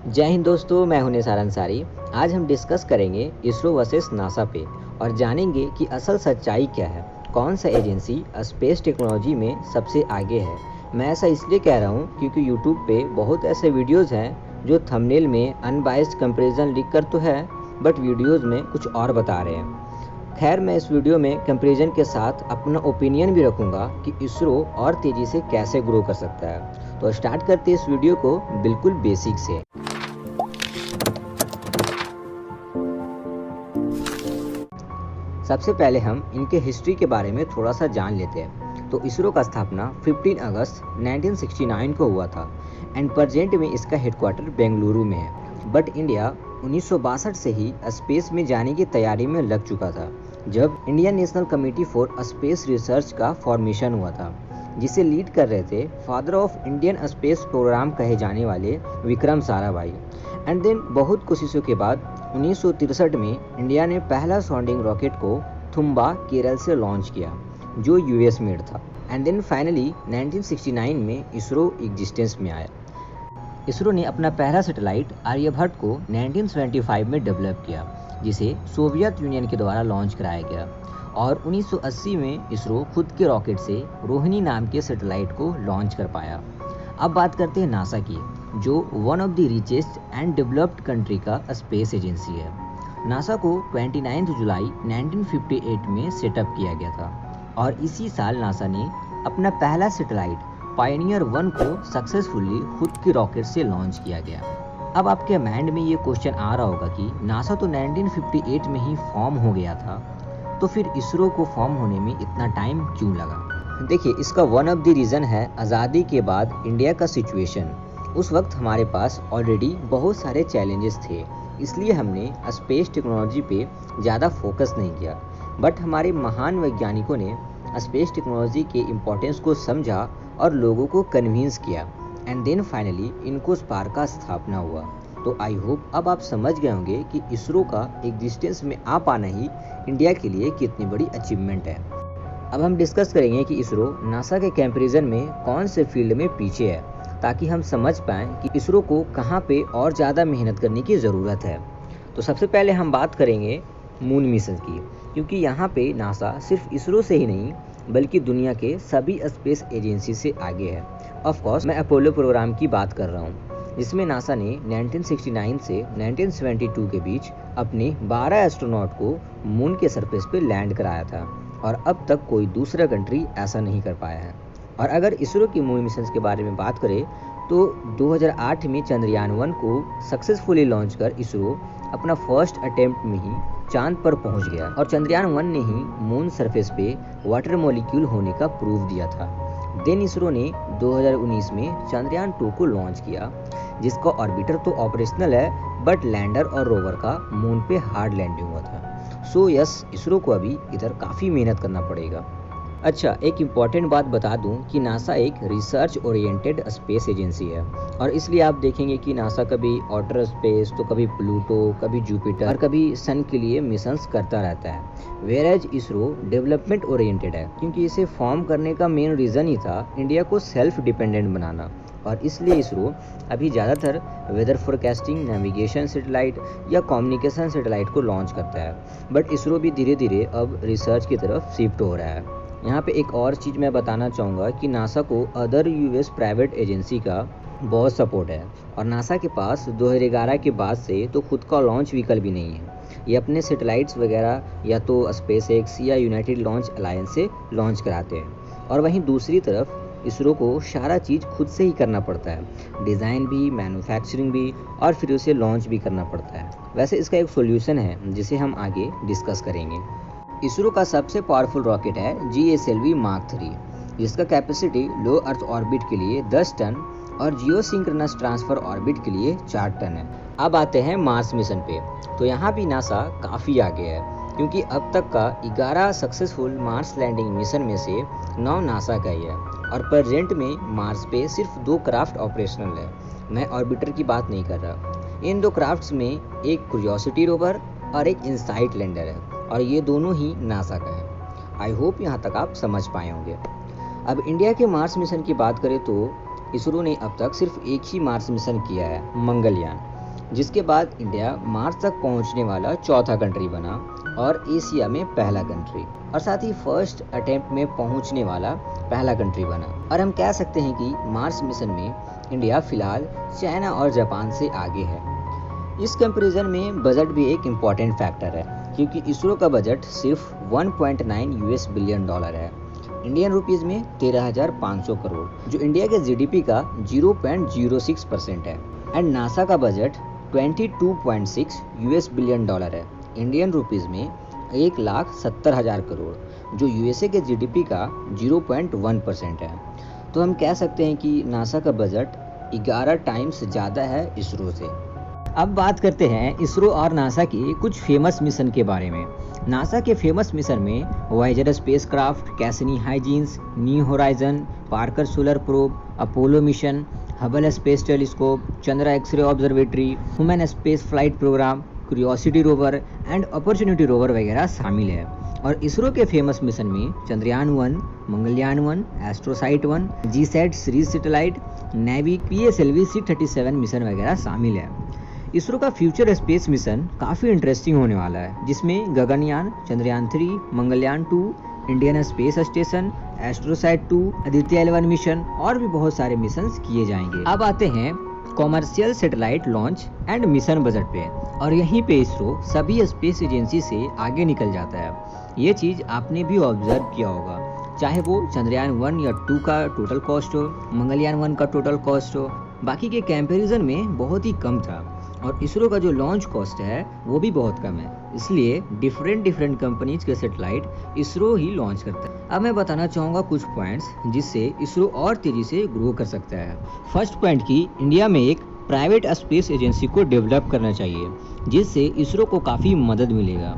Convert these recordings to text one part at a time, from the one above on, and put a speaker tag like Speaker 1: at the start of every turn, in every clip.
Speaker 1: जय हिंद दोस्तों, मैं हूं निसार अंसारी। आज हम डिस्कस करेंगे इसरो वर्सेस नासा पे और जानेंगे कि असल सच्चाई क्या है। कौन सा एजेंसी स्पेस टेक्नोलॉजी में सबसे आगे है। मैं ऐसा इसलिए कह रहा हूं क्योंकि यूट्यूब पे बहुत ऐसे वीडियोस हैं जो थंबनेल में अनबायस्ड कंपैरिजन लिख कर तो है, बट वीडियोस में कुछ और बता रहे हैं। खैर, मैं इस वीडियो में कंपैरिजन के साथ अपना ओपिनियन भी रखूंगा कि इसरो और तेज़ी से कैसे ग्रो कर सकता है। तो स्टार्ट करते हैं इस वीडियो को बिल्कुल बेसिक से। सबसे पहले हम इनके हिस्ट्री के बारे में थोड़ा सा जान लेते हैं। तो इसरो का स्थापना 15 अगस्त 1969 को हुआ था एंड प्रेजेंट में इसका हेडक्वार्टर बेंगलुरु में है। बट इंडिया 1962 से ही स्पेस में जाने की तैयारी में लग चुका था, जब Indian National Committee for Space Research का फॉर्मेशन हुआ था, जिसे लीड कर रहे थे father of Indian space program कहे जाने वाले विक्रम साराभाई। एंड देन बहुत कोशिशों के बाद 1963 में इंडिया ने पहला सॉन्डिंग रॉकेट को थुम्बा केरल से लॉन्च किया, जो यूएस मेड था। एंड देन फाइनली 1969 में इसरो एग्जिस्टेंस में आया। इसरो ने अपना पहला सैटेलाइट आर्यभट्ट को 1975 में डेवलप किया, जिसे सोवियत यूनियन के द्वारा लॉन्च कराया गया। और 1980 में इसरो खुद के रॉकेट से रोहिणी नाम के सैटेलाइट को लॉन्च कर पाया। अब बात करते हैं नासा की, जो one of the richest and developed country का स्पेस एजेंसी है। नासा को 29 जुलाई 1958 में सेटअप किया गया था और इसी साल नासा ने अपना पहला सैटेलाइट पायनियर 1 को सक्सेसफुली खुद के रॉकेट से लॉन्च किया गया। अब आपके माइंड में ये क्वेश्चन आ रहा होगा कि नासा तो 1958 में ही फॉर्म हो गया था, तो फिर इसरो को फॉर्म होने में इतना टाइम क्यों लगा। देखिए, इसका वन ऑफ द रीज़न है आज़ादी के बाद इंडिया का सिचुएशन। उस वक्त हमारे पास ऑलरेडी बहुत सारे चैलेंजेस थे, इसलिए हमने स्पेस टेक्नोलॉजी पे ज़्यादा फोकस नहीं किया। बट हमारे महान वैज्ञानिकों ने स्पेस टेक्नोलॉजी के इम्पोर्टेंस को समझा और लोगों को कन्विंस किया एंड देन फाइनली इनको स्पार्क का स्थापना हुआ। तो आई होप अब आप समझ गए होंगे कि इसरो का एग्जिस्टेंस में आ पाना ही इंडिया के लिए कितनी बड़ी अचीवमेंट है। अब हम डिस्कस करेंगे कि इसरो नासा के कंपैरिजन में कौन से फील्ड में पीछे है, ताकि हम समझ पाएँ कि इसरो को कहाँ पे और ज़्यादा मेहनत करने की ज़रूरत है। तो सबसे पहले हम बात करेंगे मून मिशन की, क्योंकि यहाँ पे नासा सिर्फ इसरो से ही नहीं बल्कि दुनिया के सभी स्पेस एजेंसी से आगे है। ऑफ कोर्स मैं अपोलो प्रोग्राम की बात कर रहा हूँ, जिसमें नासा ने 1969 से 1972 के बीच अपने 12 एस्ट्रोनॉट को मून के सरफेस पे लैंड कराया था और अब तक कोई दूसरा कंट्री ऐसा नहीं कर पाया है। और अगर इसरो की मून मिशंस के बारे में बात करें तो 2008 में चंद्रयान 1 को सक्सेसफुली लॉन्च कर इसरो अपना फर्स्ट अटेम्प्ट में ही चांद पर पहुंच गया और चंद्रयान 1 ने ही मून सरफेस पे वाटर मॉलिक्यूल होने का प्रूफ दिया था। देन इसरो ने 2019 में चंद्रयान 2 को लॉन्च किया, जिसका ऑर्बिटर तो ऑपरेशनल है बट लैंडर और रोवर का मून पे हार्ड लैंडिंग हुआ था। सो यस, इसरो को अभी इधर काफ़ी मेहनत करना पड़ेगा। अच्छा, एक इम्पॉर्टेंट बात बता दूं कि नासा एक रिसर्च ओरिएंटेड स्पेस एजेंसी है और इसलिए आप देखेंगे कि नासा कभी आउटर स्पेस तो कभी प्लूटो, कभी जुपिटर और कभी सन के लिए मिशंस करता रहता है। Whereas ISRO development oriented है, क्योंकि इसे फॉर्म करने का मेन रीज़न ही था इंडिया को सेल्फ डिपेंडेंट बनाना। और इसलिए इसरो अभी ज़्यादातर वेदर फोरकास्टिंग, नेविगेशन सैटेलाइट या कम्युनिकेशन सैटेलाइट को लॉन्च करता है। बट इसरो भी धीरे धीरे अब रिसर्च की तरफ शिफ्ट हो रहा है। यहाँ पे एक और चीज़ मैं बताना चाहूँगा कि नासा को अदर यूएस प्राइवेट एजेंसी का बहुत सपोर्ट है और नासा के पास 2011 के बाद से तो खुद का लॉन्च व्हीकल भी नहीं है। ये अपने सैटेलाइट्स वगैरह या तो स्पेस एक्स या यूनाइटेड लॉन्च अलायंस से लॉन्च कराते हैं। और वहीं दूसरी तरफ इसरो को सारा चीज़ खुद से ही करना पड़ता है, डिज़ाइन भी, मैन्युफैक्चरिंग भी और फिर उसे लॉन्च भी करना पड़ता है। वैसे इसका एक सोल्यूशन है जिसे हम आगे डिस्कस करेंगे। इसरो का सबसे पावरफुल रॉकेट है GSLV Mark 3, जिसका कैपेसिटी लो अर्थ ऑर्बिट के लिए 10 टन और जियो सिंक्रोनस ट्रांसफर ऑर्बिट के लिए 4 टन है। अब आते हैं मार्स मिशन पे। तो यहाँ भी नासा काफ़ी आगे है, क्योंकि अब तक का 11 सक्सेसफुल मार्स लैंडिंग मिशन में से 9 नासा का ही है और प्रेजेंट में मार्स पे सिर्फ 2 क्राफ्ट ऑपरेशनल है। मैं ऑर्बिटर की बात नहीं कर रहा। इन 2 क्राफ्ट्स में एक क्यूरियोसिटी रोवर और एक इनसाइट लैंडर है और ये दोनों ही नासा का है। आई होप यहाँ तक आप समझ पाए होंगे। अब इंडिया के मार्स मिशन की बात करें तो इसरो ने अब तक सिर्फ एक ही मार्स मिशन किया है, मंगलयान, जिसके बाद इंडिया मार्स तक पहुंचने वाला चौथा कंट्री बना और एशिया में पहला कंट्री, और साथ ही फर्स्ट अटेम्प्ट में पहुंचने वाला पहला कंट्री बना। और हम कह सकते हैं कि मार्स मिशन में इंडिया फिलहाल चाइना और जापान से आगे है। इस कंपैरिजन में बजट भी एक इम्पॉर्टेंट फैक्टर है, क्योंकि इसरो का बजट सिर्फ 1.9 यूएस बिलियन डॉलर है, इंडियन रुपीस में 13,500 करोड़, जो इंडिया के जीडीपी का 0.06% है। एंड नासा का बजट 22.6 यूएस बिलियन डॉलर है, इंडियन रुपीस में 1,70,000 करोड़, जो यूएसए के जीडीपी का 0.1% है। तो हम कह सकते हैं कि नासा का बजट 11 टाइम्स ज़्यादा है इसरो से। अब बात करते हैं इसरो और नासा के कुछ फेमस मिशन के बारे में। नासा के फेमस मिशन में Voyager spacecraft, Cassini Huygens, New Horizon, Parker solar probe, Apollo mission, Hubble space telescope, Chandra X-ray observatory, human space flight program, Curiosity rover and Opportunity rover वगैरह शामिल है। और इसरो के फेमस मिशन में Chandrayaan 1, Mangalyaan 1, Astrosat 1, GSAT series satellite, नेवी PSLV C-37 mission वगैरह शामिल है। इसरो का फ्यूचर स्पेस मिशन काफ़ी इंटरेस्टिंग होने वाला है, जिसमें Gaganyaan, Chandrayaan 3, Mangalyaan 2, Indian space station, astrocyte 2, Aditya L1 mission और भी बहुत सारे मिशंस किए जाएंगे। अब आते हैं commercial satellite launch and mission budget पे, और यहीं पे इसरो सभी स्पेस एजेंसी से आगे निकल जाता है। ये चीज़ आपने भी ऑब्जर्व किया होगा, चाहे वो चंद्रयान 1 या 2 का टोटल कॉस्ट हो, मंगलयान 1 का टोटल कॉस्ट हो, बाकी के कंपैरिजन में बहुत ही कम था। और इसरो का जो लॉन्च कॉस्ट है वो भी बहुत कम है, इसलिए डिफरेंट कंपनीज के सैटेलाइट इसरो ही लॉन्च करता है। अब मैं बताना चाहूँगा कुछ पॉइंट्स जिससे इसरो और तेज़ी से ग्रो कर सकता है। फर्स्ट पॉइंट की इंडिया में एक प्राइवेट स्पेस एजेंसी को डेवलप करना चाहिए, जिससे इसरो को काफ़ी मदद मिलेगा।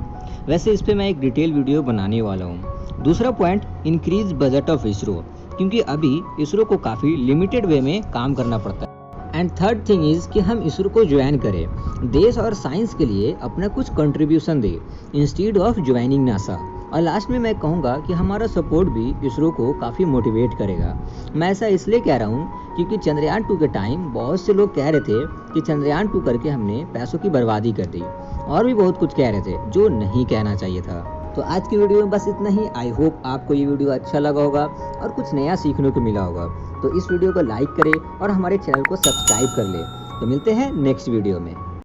Speaker 1: वैसे इस पर मैं एक डिटेल वीडियो बनाने वाला हूँ। दूसरा point, increase budget of ISRO, क्योंकि अभी इसरो को काफ़ी लिमिटेड वे में काम करना पड़ता है। एंड थर्ड थिंग इज़ कि हम इसरो को ज्वाइन करें, देश और साइंस के लिए अपना कुछ contribution they instead of joining NASA. और लास्ट में मैं कहूँगा कि हमारा सपोर्ट भी इसरो को काफ़ी मोटिवेट करेगा। मैं ऐसा इसलिए कह रहा हूँ क्योंकि चंद्रयान 2 के टाइम बहुत से लोग कह रहे थे कि चंद्रयान 2 करके हमने पैसों की बर्बादी कर दी, और भी बहुत कुछ कह रहे थे जो नहीं कहना चाहिए था। तो आज की वीडियो में बस इतना ही। आई होप आपको ये वीडियो अच्छा लगा होगा और कुछ नया सीखने को मिला होगा। तो इस वीडियो को लाइक करें और हमारे चैनल को सब्सक्राइब कर ले। तो मिलते हैं नेक्स्ट वीडियो में।